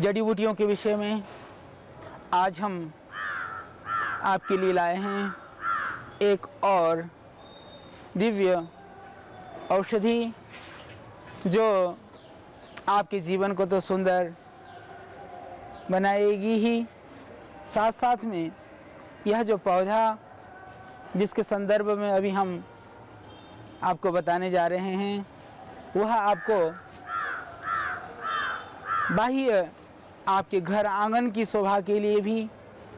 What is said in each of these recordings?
जड़ी बूटियों के विषय में आज हम आपके लिए लाए हैं एक और दिव्य औषधि जो आपके जीवन को तो सुंदर बनाएगी ही, साथ साथ में यह जो पौधा जिसके संदर्भ में अभी हम आपको बताने जा रहे हैं वह आपको बाह्य आपके घर आंगन की शोभा के लिए भी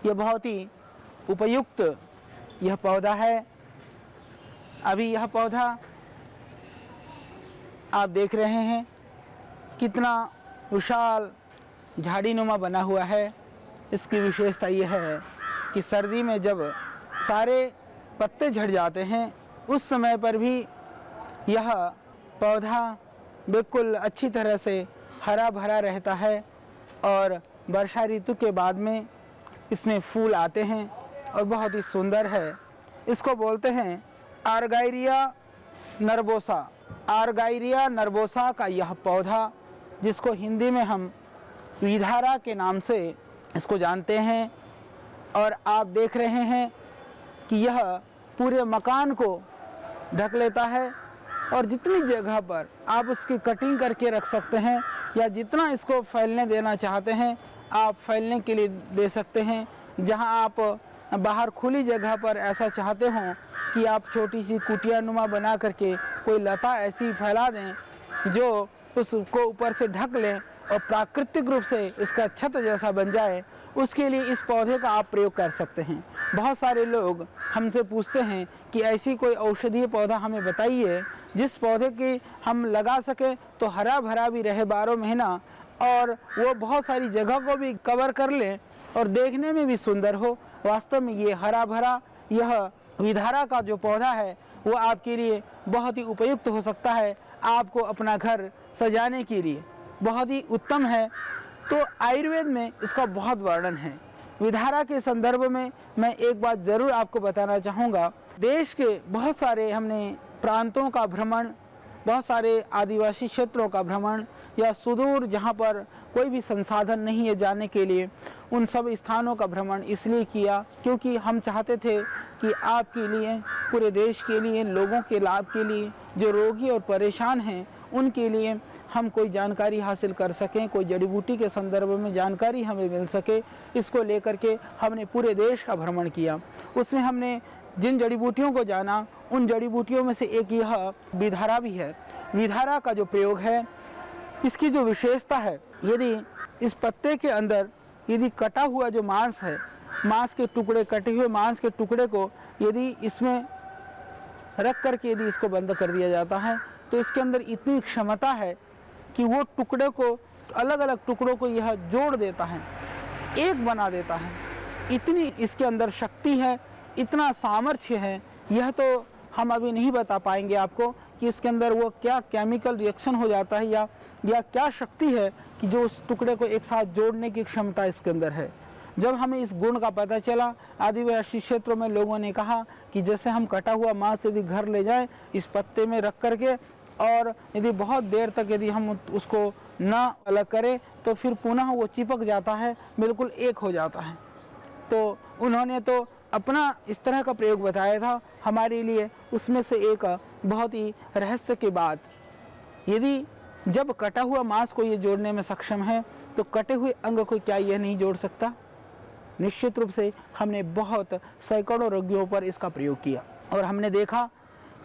यह बहुत ही उपयुक्त यह पौधा है। अभी यह पौधा आप देख रहे हैं कितना विशाल झाड़ीनुमा बना हुआ है। इसकी विशेषता यह है कि सर्दी में जब सारे पत्ते झड़ जाते हैं उस समय पर भी यह पौधा बिल्कुल अच्छी तरह से हरा भरा रहता है और वर्षा ऋतु के बाद में इसमें फूल आते हैं और बहुत ही सुंदर है। इसको बोलते हैं आर्गाइरिया नर्बोसा। आर्गाइरिया नर्बोसा का यह पौधा, जिसको हिंदी में हम विधारा के नाम से इसको जानते हैं, और आप देख रहे हैं कि यह पूरे मकान को ढक लेता है और जितनी जगह पर आप उसकी कटिंग करके रख सकते हैं या जितना इसको फैलने देना चाहते हैं आप फैलने के लिए दे सकते हैं। जहां आप बाहर खुली जगह पर ऐसा चाहते हों कि आप छोटी सी कुटिया नुमा बना करके कोई लता ऐसी फैला दें जो उसको ऊपर से ढक लें और प्राकृतिक रूप से उसका छत जैसा बन जाए, उसके लिए इस पौधे का आप प्रयोग कर सकते हैं। बहुत सारे लोग हमसे पूछते हैं कि ऐसी कोई औषधीय पौधा हमें बताइए जिस पौधे की हम लगा सके तो हरा भरा भी रहे 12 महीना और वो बहुत सारी जगह को भी कवर कर ले और देखने में भी सुंदर हो। वास्तव में ये हरा भरा यह विधारा का जो पौधा है वो आपके लिए बहुत ही उपयुक्त हो सकता है। आपको अपना घर सजाने के लिए बहुत ही उत्तम है। तो आयुर्वेद में इसका बहुत वर्णन है। विधारा के संदर्भ में मैं एक बात ज़रूर आपको बताना चाहूँगा। देश के बहुत सारे हमने प्रांतों का भ्रमण, बहुत सारे आदिवासी क्षेत्रों का भ्रमण या सुदूर जहाँ पर कोई भी संसाधन नहीं है जाने के लिए, उन सब स्थानों का भ्रमण इसलिए किया क्योंकि हम चाहते थे कि आपके लिए, पूरे देश के लिए, लोगों के लाभ के लिए, जो रोगी और परेशान हैं उनके लिए हम कोई जानकारी हासिल कर सकें, कोई जड़ी बूटी के संदर्भ में जानकारी हमें मिल सके। इसको लेकर के हमने पूरे देश का भ्रमण किया। उसमें हमने जिन जड़ी बूटियों को जाना उन जड़ी बूटियों में से एक यह विधारा भी है। विधारा का जो प्रयोग है, इसकी जो विशेषता है, यदि इस पत्ते के अंदर यदि कटा हुआ जो मांस है, मांस के टुकड़े, कटे हुए मांस के टुकड़े को यदि इसमें रख करके यदि इसको बंद कर दिया जाता है तो इसके अंदर इतनी क्षमता है कि वो टुकड़े को, अलग अलग टुकड़ों को यह जोड़ देता है, एक बना देता है। इतनी इसके अंदर शक्ति है, इतना सामर्थ्य है। यह तो हम अभी नहीं बता पाएंगे आपको कि इसके अंदर वो क्या केमिकल रिएक्शन हो जाता है या क्या शक्ति है कि जो उस टुकड़े को एक साथ जोड़ने की क्षमता इसके अंदर है। जब हमें इस गुण का पता चला, आदिवासी क्षेत्रों में लोगों ने कहा कि जैसे हम कटा हुआ मांस यदि घर ले जाएं इस पत्ते में रख करके और यदि बहुत देर तक यदि हम उसको ना अलग करें तो फिर पुनः वो चिपक जाता है, बिल्कुल एक हो जाता है। तो उन्होंने तो अपना इस तरह का प्रयोग बताया था हमारे लिए। उसमें से एक बहुत ही रहस्य की बात, यदि जब कटा हुआ मांस को ये जोड़ने में सक्षम है तो कटे हुए अंग को क्या यह नहीं जोड़ सकता? निश्चित रूप से हमने बहुत सैकड़ों रोगियों पर इसका प्रयोग किया और हमने देखा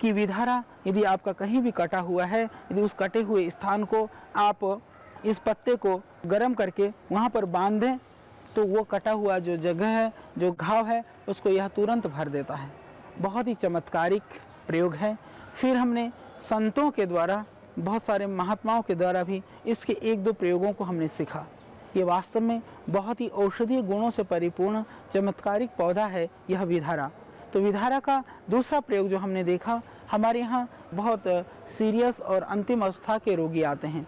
कि विधारा यदि आपका कहीं भी कटा हुआ है, यदि उस कटे हुए स्थान को आप इस पत्ते को गर्म करके वहाँ पर बांध दें तो वो कटा हुआ जो जगह है, जो घाव है, उसको यह तुरंत भर देता है। बहुत ही चमत्कारिक प्रयोग है। फिर हमने संतों के द्वारा, बहुत सारे महात्माओं के द्वारा भी इसके 1-2 प्रयोगों को हमने सीखा। ये वास्तव में बहुत ही औषधीय गुणों से परिपूर्ण चमत्कारिक पौधा है यह विधारा। तो विधारा का दूसरा प्रयोग जो हमने देखा, हमारे यहाँ बहुत सीरियस और अंतिम अवस्था के रोगी आते हैं,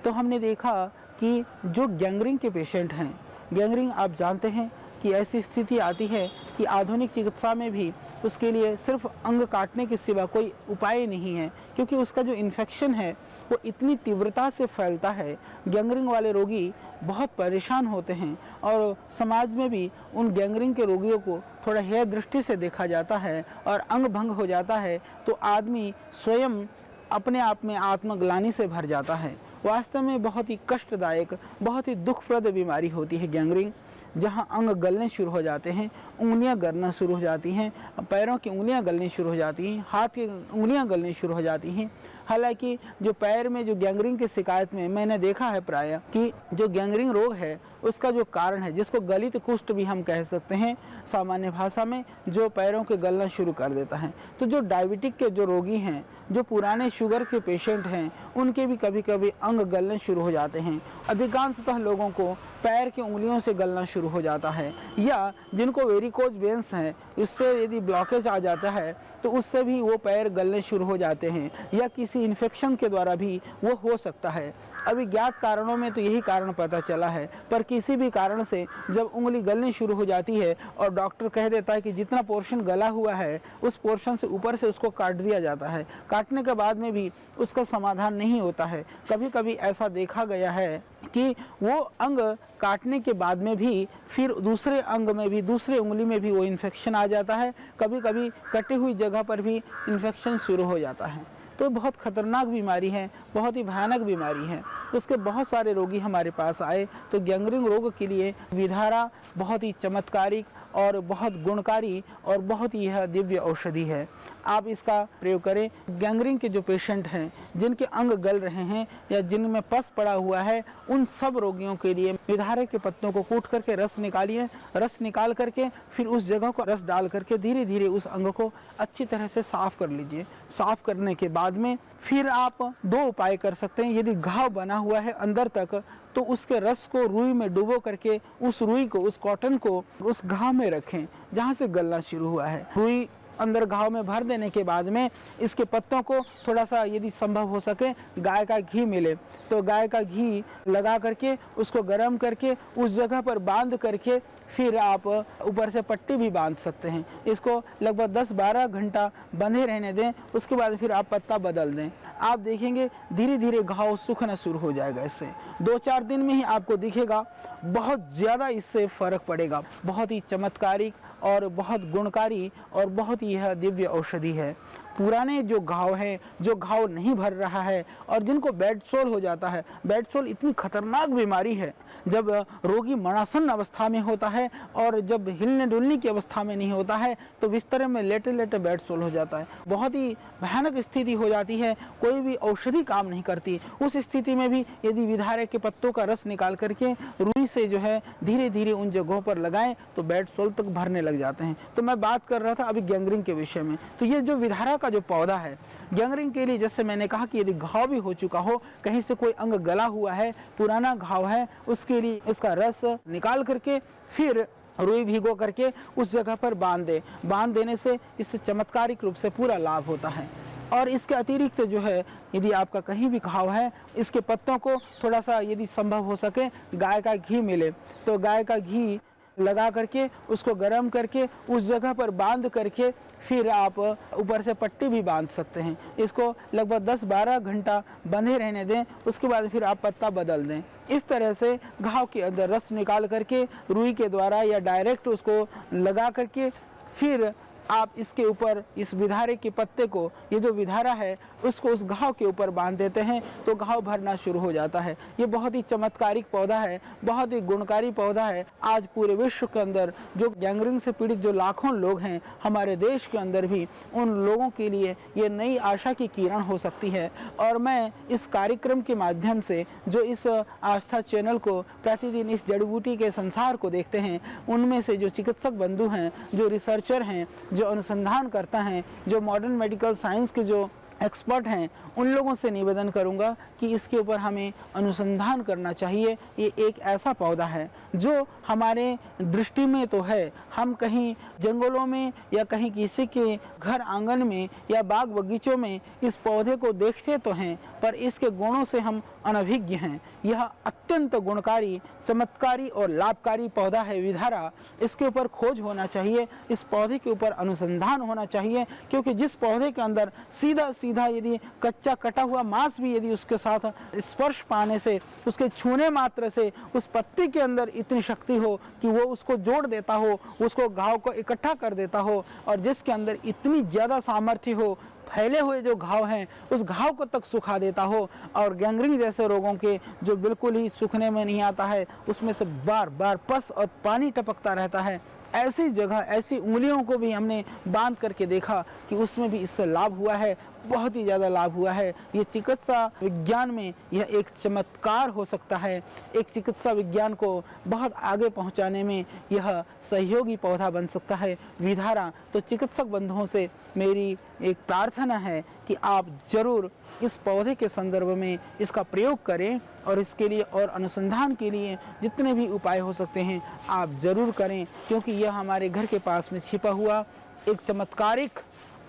तो हमने देखा कि जो गैंग्रीन के पेशेंट हैं, गैंग्रीन आप जानते हैं कि ऐसी स्थिति आती है कि आधुनिक चिकित्सा में भी उसके लिए सिर्फ अंग काटने के सिवा कोई उपाय नहीं है, क्योंकि उसका जो इन्फेक्शन है वो इतनी तीव्रता से फैलता है, गैंग्रीन वाले रोगी बहुत परेशान होते हैं और समाज में भी उन गैंग्रीन के रोगियों को थोड़ा हेय दृष्टि से देखा जाता है और अंग भंग हो जाता है तो आदमी स्वयं अपने आप में आत्मग्लानि से भर जाता है। वास्तव में बहुत ही कष्टदायक, बहुत ही दुखप्रद बीमारी होती है गैंग्रीन, जहां अंग गलने शुरू हो जाते हैं, उंगलियां गलना शुरू हो जाती हैं, पैरों की उंगलियां गलनी शुरू हो जाती हैं, हाथ की उंगलियां गलनी शुरू हो जाती हैं। हालांकि जो पैर में जो गैंग्रीन की शिकायत में मैंने देखा है प्राय कि जो गैंग्रीन रोग है उसका जो कारण है, जिसको गलित कुष्ठ भी हम कह सकते हैं सामान्य भाषा में, जो पैरों के गलना शुरू कर देता है। तो जो डायबिटिक के जो रोगी हैं, जो पुराने शुगर के पेशेंट हैं, उनके भी कभी कभी अंग गलने शुरू हो जाते हैं। अधिकांशतः लोगों को पैर की उंगलियों से गलना शुरू हो जाता है, या जिनको वेरिकोज वेन्स हैं उससे यदि ब्लॉकेज आ जाता है तो उससे भी वो पैर गलने शुरू हो जाते हैं, या किसी इन्फेक्शन के द्वारा भी वो हो सकता है। अभी ज्ञात कारणों में तो यही कारण पता चला है, पर किसी भी कारण से जब उंगली गलनी शुरू हो जाती है और डॉक्टर कह देता है कि जितना पोर्शन गला हुआ है उस पोर्शन से ऊपर से उसको काट दिया जाता है, काटने के बाद में भी उसका समाधान नहीं होता है। कभी कभी ऐसा देखा गया है कि वो अंग काटने के बाद में भी फिर दूसरे अंग में भी, दूसरे उंगली में भी वो इन्फेक्शन आ जाता है, कभी कभी कटी हुई जगह पर भी इन्फेक्शन शुरू हो जाता है। तो बहुत खतरनाक बीमारी है, बहुत ही भयानक बीमारी है। उसके बहुत सारे रोगी हमारे पास आए तो गैंग्रीन रोग के लिए विधारा बहुत ही चमत्कारिक और बहुत गुणकारी और बहुत ही यह दिव्य औषधि है। आप इसका प्रयोग करें। गैंग्रीन के जो पेशेंट हैं, जिनके अंग गल रहे हैं या जिनमें पस पड़ा हुआ है, उन सब रोगियों के लिए विधारे के पत्तों को कूट करके रस निकालिए। रस निकाल करके फिर उस जगह को रस डाल करके धीरे धीरे उस अंग को अच्छी तरह से साफ कर लीजिए। साफ करने के बाद में फिर आप दो उपाय कर सकते हैं। यदि घाव बना हुआ है अंदर तक तो उसके रस को रुई में डुबो करके उस रुई को, उस कॉटन को उस घाव में रखें जहाँ से गलना शुरू हुआ है। रुई अंदर घाव में भर देने के बाद में इसके पत्तों को थोड़ा सा यदि संभव हो सके गाय का घी मिले तो गाय का घी लगा करके उसको गर्म करके उस जगह पर बांध करके फिर आप ऊपर से पट्टी भी बांध सकते हैं। इसको लगभग 10-12 घंटा बंधे रहने दें, उसके बाद फिर आप पत्ता बदल दें। आप देखेंगे धीरे धीरे घाव सूखना शुरू हो जाएगा। इससे 2-4 दिन में ही आपको दिखेगा, बहुत ज़्यादा इससे फर्क पड़ेगा। बहुत ही चमत्कारिक और बहुत गुणकारी और बहुत ही यह दिव्य औषधि है। पुराने जो घाव हैं, जो घाव नहीं भर रहा है और जिनको बेड सोल हो जाता है, बेड सोल इतनी खतरनाक बीमारी है। जब रोगी मरणासन अवस्था में होता है और जब हिलने डुलने की अवस्था में नहीं होता है तो बिस्तर में लेटे लेटे बेड सोल हो जाता है। बहुत ही भयानक स्थिति हो जाती है, कोई भी औषधि काम नहीं करती। उस स्थिति में भी यदि विधारे के पत्तों का रस निकाल करके रुई से जो है धीरे धीरे उन जगहों पर लगाएं तो बेड सोल तक भरने लग जाते हैं। तो मैं बात कर रहा था अभी गैंग्रीन के विषय में। तो ये जो विधारा का जो पौधा है गैंग्रीन के लिए, जैसे मैंने कहा कि यदि घाव भी हो चुका हो, कहीं से कोई अंग गला हुआ है, पुराना घाव है, उसके लिए इसका रस निकाल करके फिर रुई भिगो करके उस जगह पर बांध दे। बांध देने से इससे चमत्कारिक रूप से पूरा लाभ होता है। और इसके अतिरिक्त जो है यदि आपका कहीं भी घाव है, इसके पत्तों को थोड़ा सा यदि संभव हो सके गाय का घी मिले तो गाय का घी लगा करके उसको गर्म करके उस जगह पर बांध करके फिर आप ऊपर से पट्टी भी बांध सकते हैं। इसको लगभग 10-12 घंटा बंधे रहने दें, उसके बाद फिर आप पत्ता बदल दें। इस तरह से घाव के अंदर रस निकाल करके रुई के द्वारा या डायरेक्ट उसको लगा करके फिर आप इसके ऊपर इस विधारे के पत्ते को, ये जो विधारा है उसको उस घाव के ऊपर बांध देते हैं तो घाव भरना शुरू हो जाता है। ये बहुत ही चमत्कारिक पौधा है, बहुत ही गुणकारी पौधा है। आज पूरे विश्व के अंदर जो गैंग्रीन से पीड़ित जो लाखों लोग हैं, हमारे देश के अंदर भी उन लोगों के लिए ये नई आशा की किरण हो सकती है। और मैं इस कार्यक्रम के माध्यम से जो इस आस्था चैनल को प्रतिदिन इस जड़ी बूटी के संसार को देखते हैं, उनमें से जो चिकित्सक बंधु हैं, जो रिसर्चर हैं, जो अनुसंधान करता हैं, जो मॉडर्न मेडिकल साइंस के जो एक्सपर्ट हैं, उन लोगों से निवेदन करूंगा कि इसके ऊपर हमें अनुसंधान करना चाहिए। ये एक ऐसा पौधा है जो हमारे दृष्टि में तो है, हम कहीं जंगलों में या कहीं किसी के घर आंगन में या बाग बगीचों में इस पौधे को देखते तो हैं, पर इसके गुणों से हम अनभिज्ञ हैं। यह अत्यंत गुणकारी, चमत्कारी और लाभकारी पौधा है विधारा। इसके ऊपर खोज होना चाहिए, इस पौधे के ऊपर अनुसंधान होना चाहिए, क्योंकि जिस पौधे के अंदर सीधा सीधा यदि कच्चा कटा हुआ मांस भी यदि उसके साथ स्पर्श पाने से, उसके छूने मात्र से उस पत्ती के अंदर इतनी शक्ति हो कि वो उसको जोड़ देता हो, उसको घाव को इकट्ठा कर देता हो, और जिसके अंदर इतनी ज़्यादा सामर्थ्य हो, फैले हुए जो घाव हैं उस घाव को तक सुखा देता हो, और गैंग्रीन जैसे रोगों के जो बिल्कुल ही सूखने में नहीं आता है उसमें से बार बार पस और पानी टपकता रहता है, ऐसी जगह, ऐसी उंगलियों को भी हमने बांध करके देखा कि उसमें भी इससे लाभ हुआ है, बहुत ही ज़्यादा लाभ हुआ है। ये चिकित्सा विज्ञान में यह एक चमत्कार हो सकता है। एक चिकित्सा विज्ञान को बहुत आगे पहुंचाने में यह सहयोगी पौधा बन सकता है विधारा। तो चिकित्सक बंधुओं से मेरी एक प्रार्थना है कि आप ज़रूर इस पौधे के संदर्भ में इसका प्रयोग करें, और इसके लिए और अनुसंधान के लिए जितने भी उपाय हो सकते हैं आप ज़रूर करें, क्योंकि यह हमारे घर के पास में छिपा हुआ एक चमत्कारिक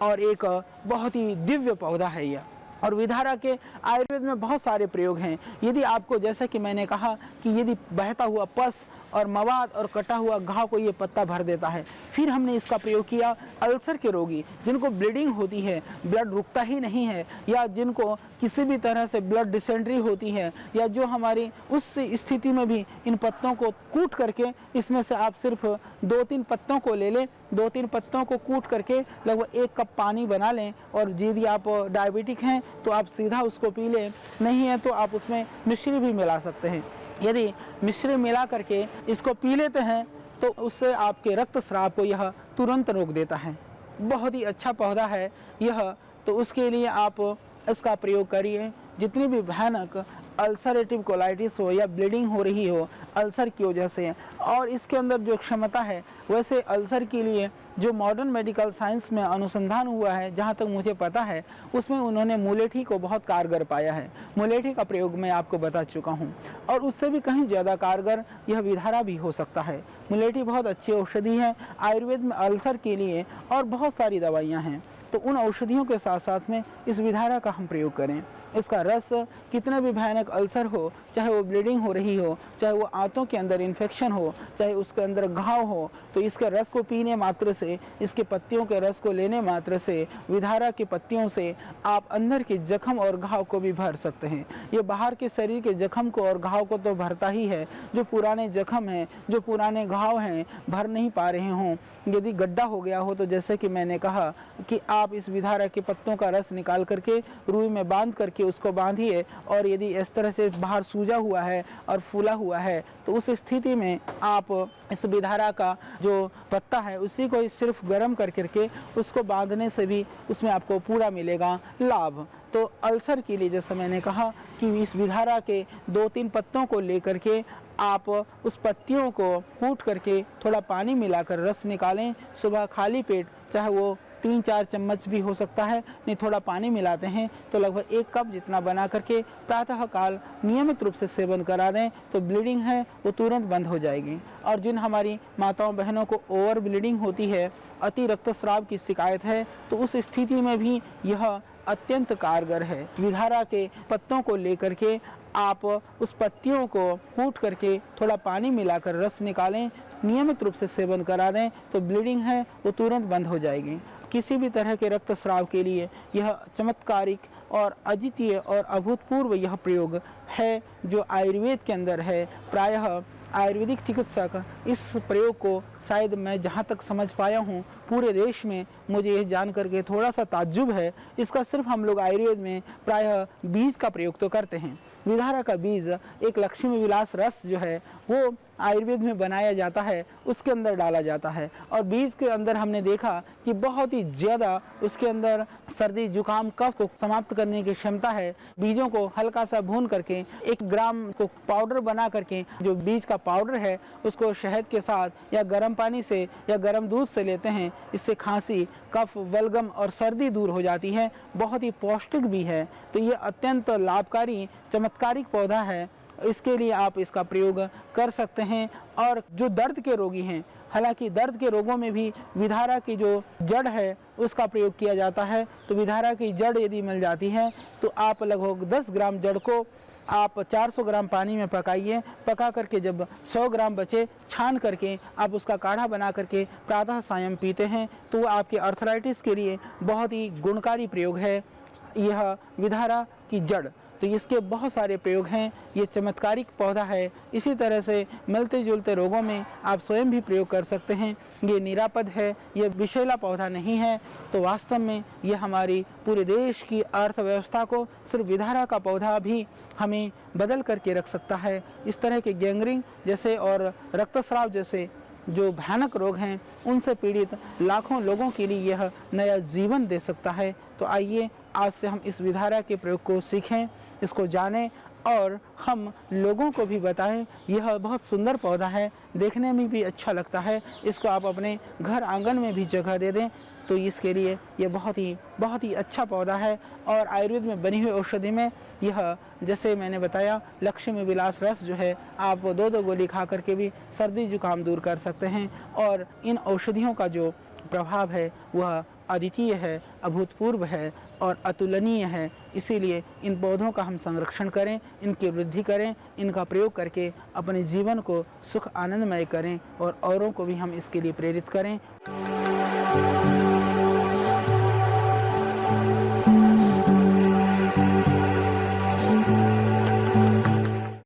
और एक बहुत ही दिव्य पौधा है यह। और विधारा के आयुर्वेद में बहुत सारे प्रयोग हैं। यदि आपको, जैसा कि मैंने कहा कि यदि बहता हुआ पस और मवाद और कटा हुआ घाव को ये पत्ता भर देता है, फिर हमने इसका प्रयोग किया अल्सर के रोगी जिनको ब्लीडिंग होती है, ब्लड रुकता ही नहीं है, या जिनको किसी भी तरह से ब्लड डिसेंट्री होती है, या जो हमारी उस स्थिति में भी इन पत्तों को कूट करके, इसमें से आप सिर्फ 2-3 पत्तों को ले लें, 2-3 पत्तों को कूट करके लगभग 1 कप पानी बना लें, और यदि आप डायबिटिक हैं तो आप सीधा उसको पी लें, नहीं है तो आप उसमें मिश्री भी मिला सकते हैं। यदि मिश्री मिला करके इसको पी लेते हैं तो उससे आपके रक्तस्राव को यह तुरंत रोक देता है। बहुत ही अच्छा पौधा है यह, तो उसके लिए आप इसका प्रयोग करिए। जितनी भी भयानक अल्सरेटिव कोलाइटिस हो या ब्लीडिंग हो रही हो अल्सर की वजह से, और इसके अंदर जो क्षमता है, वैसे अल्सर के लिए जो मॉडर्न मेडिकल साइंस में अनुसंधान हुआ है, जहाँ तक मुझे पता है, उसमें उन्होंने मुलेठी को बहुत कारगर पाया है। मुलेठी का प्रयोग मैं आपको बता चुका हूँ, और उससे भी कहीं ज़्यादा कारगर यह विधारा भी हो सकता है। मुलेठी बहुत अच्छी औषधि है आयुर्वेद में अल्सर के लिए, और बहुत सारी दवाइयाँ हैं, तो उन औषधियों के साथ साथ में इस विधारा का हम प्रयोग करें। इसका रस कितने भी भयानक अल्सर हो, चाहे वो ब्लीडिंग हो रही हो, चाहे वो आंतों के अंदर इन्फेक्शन हो, चाहे उसके अंदर घाव हो, तो इसके रस को पीने मात्र से, इसके पत्तियों के रस को लेने मात्र से, विधारा की पत्तियों से आप अंदर के जख्म और घाव को भी भर सकते हैं। ये बाहर के शरीर के जख्म को और घाव को तो भरता ही है, जो पुराने जख्म हैं, जो पुराने घाव हैं, भर नहीं पा रहे हों, यदि गड्ढा हो गया हो, तो जैसे कि मैंने कहा कि आप इस विधारा के पत्तों का रस निकाल करके रुई में बांध करके उसको बांधिए, और यदि इस तरह से बाहर सूजा हुआ है और फूला हुआ है, तो उस स्थिति में आप इस विधारा का जो पत्ता है उसी को सिर्फ गर्म कर करके उसको बांधने से भी उसमें आपको पूरा मिलेगा लाभ। तो अल्सर के लिए जैसा मैंने कहा कि इस विधारा के 2-3 पत्तों को लेकर के आप उस पत्तियों को कूट करके थोड़ा पानी मिलाकर रस निकालें, सुबह खाली पेट, चाहे वो 3-4 चम्मच भी हो सकता है, नहीं थोड़ा पानी मिलाते हैं तो लगभग 1 कप जितना बना करके प्रातः काल नियमित रूप से सेवन करा दें, तो ब्लीडिंग है वो तुरंत बंद हो जाएगी। और जिन हमारी माताओं बहनों को ओवर ब्लीडिंग होती है, अति रक्तस्राव की शिकायत है, तो उस स्थिति में भी यह अत्यंत कारगर है। विधारा के पत्तों को लेकर के आप उस पत्तियों को कूट करके थोड़ा पानी मिलाकर रस निकालें, नियमित रूप से सेवन करा दें, तो ब्लीडिंग है वो तुरंत बंद हो जाएगी। किसी भी तरह के रक्तस्राव के लिए यह चमत्कारिक और अद्वितीय और अभूतपूर्व यह प्रयोग है जो आयुर्वेद के अंदर है। प्रायः आयुर्वेदिक चिकित्सक इस प्रयोग को, शायद मैं जहाँ तक समझ पाया हूँ, पूरे देश में, मुझे यह जान करके थोड़ा सा ताज्जुब है, इसका सिर्फ हम लोग आयुर्वेद में प्रायः बीज का प्रयोग तो करते हैं। विधारा का बीज एक लक्ष्मी विलास रस जो है वो आयुर्वेद में बनाया जाता है, उसके अंदर डाला जाता है, और बीज के अंदर हमने देखा कि बहुत ही ज़्यादा उसके अंदर सर्दी जुकाम कफ को समाप्त करने की क्षमता है। बीजों को हल्का सा भून करके 1 ग्राम को पाउडर बना करके, जो बीज का पाउडर है उसको शहद के साथ या गर्म पानी से या गर्म दूध से लेते हैं, इससे खांसी, कफ, बलगम और सर्दी दूर हो जाती है। बहुत ही पौष्टिक भी है, तो ये अत्यंत लाभकारी चमत्कारिक पौधा है। इसके लिए आप इसका प्रयोग कर सकते हैं। और जो दर्द के रोगी हैं, हालांकि दर्द के रोगों में भी विधारा की जो जड़ है उसका प्रयोग किया जाता है, तो विधारा की जड़ यदि मिल जाती है तो आप लगभग 10 ग्राम जड़ को आप 400 ग्राम पानी में पकाइए। पका करके जब 100 ग्राम बचे, छान करके आप उसका काढ़ा बना करके प्रातः सायं पीते हैं तो वो आपके अर्थराइटिस के लिए बहुत ही गुणकारी प्रयोग है। यह विधारा की जड़, तो इसके बहुत सारे प्रयोग हैं। ये चमत्कारिक पौधा है। इसी तरह से मिलते जुलते रोगों में आप स्वयं भी प्रयोग कर सकते हैं। ये निरापद है, ये विषैला पौधा नहीं है। तो वास्तव में ये हमारी पूरे देश की अर्थव्यवस्था को, सिर्फ विधारा का पौधा भी हमें बदल करके रख सकता है। इस तरह के गैंग्रीन जैसे और रक्तस्राव जैसे जो भयानक रोग हैं उनसे पीड़ित लाखों लोगों के लिए यह नया जीवन दे सकता है। तो आइए आज से हम इस विधारा के प्रयोग को सीखें, इसको जानें और हम लोगों को भी बताएं। यह बहुत सुंदर पौधा है, देखने में भी अच्छा लगता है। इसको आप अपने घर आंगन में भी जगह दे दें तो इसके लिए ये बहुत ही अच्छा पौधा है। और आयुर्वेद में बनी हुई औषधि में यह, जैसे मैंने बताया, लक्ष्मी विलास रस जो है आप 2-2 गोली खा करके भी सर्दी जुकाम दूर कर सकते हैं। और इन औषधियों का जो प्रभाव है वह अद्वितीय है, अभूतपूर्व है और अतुलनीय है। इसीलिए इन पौधों का हम संरक्षण करें, इनकी वृद्धि करें, इनका प्रयोग करके अपने जीवन को सुख आनंदमय करें और औरों को भी हम इसके लिए प्रेरित करें।